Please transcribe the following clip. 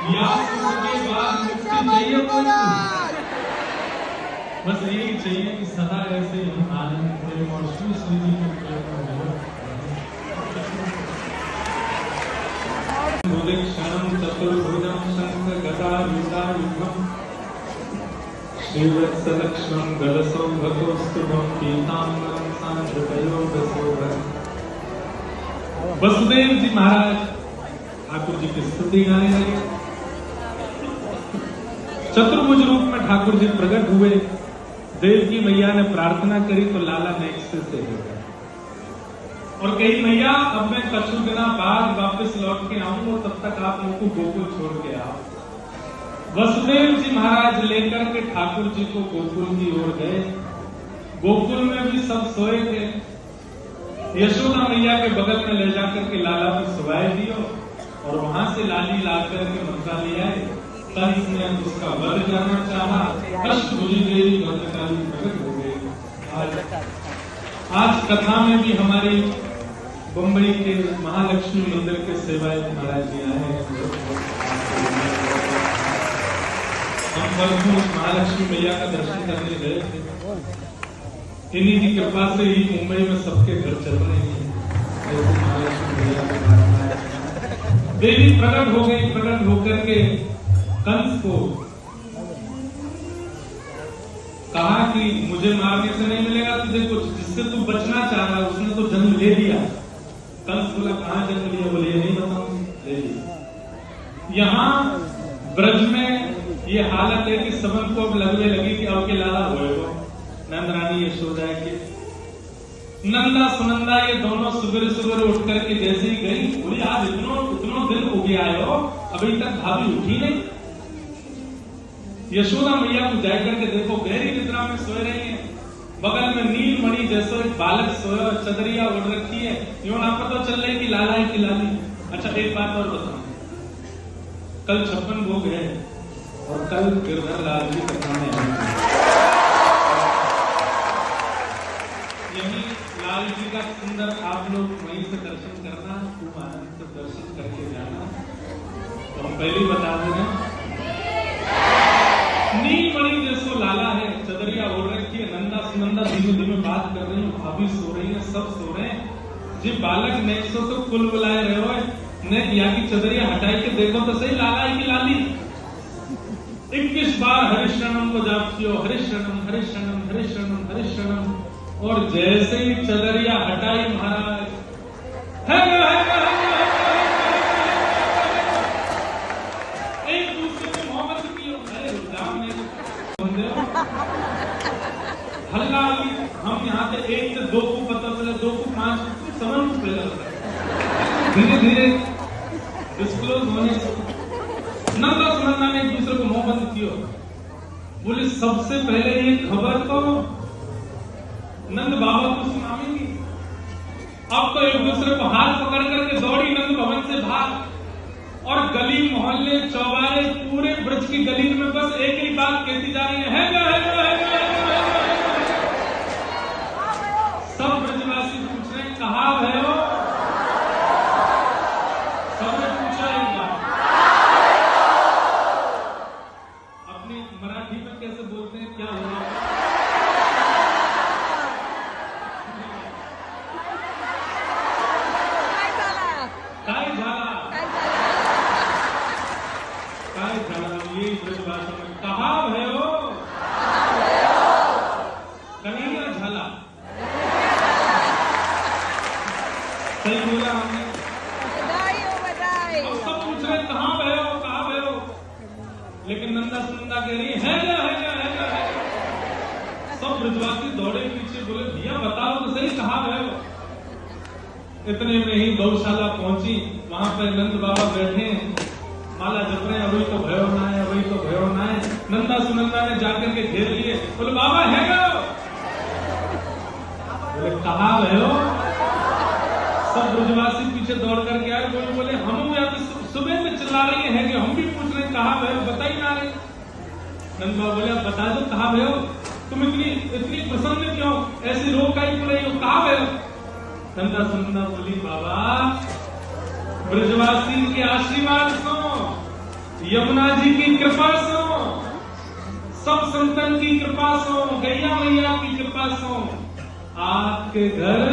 या उसके बाद मुक्ति चाहिए कोई, बस यही चाहिए कि सदा ऐसे हम आनंद प्रेम और श्री श्री जी के प्रेम में क्षणम चतुर्भुजम शंख गदा युगायुगम श्रीवत्सलक्ष्मं गलसौभगोस्तुभं पीताम्बरं सांध्रतयोगशोभम्। वसुदेव जी महाराज ठाकुर जी की स्तुति गाने लगे। चतुर्भुज रूप में ठाकुर जी प्रकट हुए। देवकी मैया ने प्रार्थना करी तो लाला नेक्स्ट से हो गया और कही मैया अब मैं कुछ दिना बाद वापस लौट के आऊंगा, तब तक आप लोगों को गोकुल छोड़ के आओ। वसुदेव जी महाराज लेकर के ठाकुर जी को गोकुल की ओर गए। गोकुल में भी सब सोए थे। यशोदा मैया के बगल में ले जाकर के लाला को सुवाए दियो और वहां से लाली ला करके मथुरा ले आए। कंस ने उसका वध करना चाहा। अष्टभुजी देवी भद्रकाली प्रकट हो गई। आज कथा में भी हमारी बम्बई के महालक्ष्मी मंदिर के सेवायत महाराज जी आए हैं। हम परसों महालक्ष्मी मैया का दर्शन करने गए थे। इन्हीं की कृपा से ही मुंबई में सबके घर चल रहे हैं। महालक्ष्मी मैया का देवी प्रकट हो गई। प्रकट होकर के कंस को कहा कि मुझे मारने से नहीं मिलेगा तुझे कुछ, जिससे तू बचना चाह रहा है उसने तो जन्म ले लिया। कंस बोला कहां जन्म लिया? बोले नहीं बताऊं। ले लिया। यहाँ ब्रज में ये हालत है कि सबन को अब लगने लगी कि अब के लाला होएगा। नंद रानी यशोदा के नंदा सुनंदा ये दोनों सुबह सुबह उठ करके जैसे ही गई, बोली आज इतनों दिन हो गया है अभी तक भाभी उठी नहीं। यशोदा मैया को जाकर करके देखो गहरी निद्रा में सोए रही है। बगल में नीलमणि जैसा एक बालक सोया और चदरिया उड़ रखी है। यूं ना पता चल रही कि लाला है कि लाली। अच्छा एक बात और बताऊं, कल 56 भोग है और कल गिरधर लाल जी कथा में आए। यही लाल जी का सुंदर आप लोग वहीं से दर्शन करना, खूब आनंद से दर्शन करके जाना। तो हम पहले ही बता दें नीलमणि जैसो लाला है, चदरिया ओढ़ रखी है। नंदा सुनंदा धीमे धीमे बात कर रही है, भाभी सो रही है, सब सो रहे हैं। जी बालक नेक्सो तो कुल बुलाए रहे हो ने या की चदरिया हटाई के देखो तो सही लाला है कि लाली। 21 बार हरिशरणम को जाप कियो, हरिशरणम हरिशरणम हरिशरणम हरिशरणम। और जैसे ही चदरिया हटाई महाराज एक दूसरे को मोहब्बत की। अरे राम ने हल्ला हम यहाँ से 1 से 2 को पता चला, 2 को 5 समझ पहले धीरे धीरे डिस्क्लोज होने नंदा सुनंदा ने एक दूसरे को मोहब्बत किया। बोले सबसे पहले ये खबर तो नंद बाबा को सुनाएंगी। अब तो एक दूसरे को हाथ पकड़ करके दौड़ी नंद भवन से भाग और गली मोहल्ले चौबारे पूरे ब्रज की गली में बस एक ही बात कहती जा रही है सब ब्रजवासी पूछ रहे हैं कहाँ है वो? सबने पूछा एक बात। अपनी मराठी में कैसे बोलते हैं क्या हो रहा है? काय झाला ये ब्रजभाषा में कहा है वो? कन्हैया झाला। सही बोला हमने। अब सब पूछ रहे कहाँ गए हो कहाँ गए हो, लेकिन नंदा सुनंदा कह रही है सब ब्रजवासी दौड़े पीछे। बोले भैया बताओ तो सही कहाँ गए हो? इतने में ही गौशाला पहुंची। वहां पर नंद बाबा बैठे माला जप रहे, अभी तो भयो ना है, अभी तो भयो ना है। नंदा सुनंदा ने जाकर के घेर लिए। बोले बाबा है गए? बोले कहाँ गए हो? सब ब्रजवासी पीछे दौड़ करके आए। बोले हम यहाँ पे सुबह से चिल्ला रही है कि हम भी पूछ रहे कहाँ गए, बता ही ना रहे। नंद बाबा बोले अब बता दो कहाँ गए हो? तुम इतनी प्रसन्न क्यों, ऐसी रो काहे क्यों रही हो, कहाँ गए हो? नंदा सुनंदा बोली बाबा ब्रजवासी के आशीर्वाद सो, यमुना जी की कृपा सो, सब संतन की कृपा सो, गैया मैया की कृपा सो, आपके घर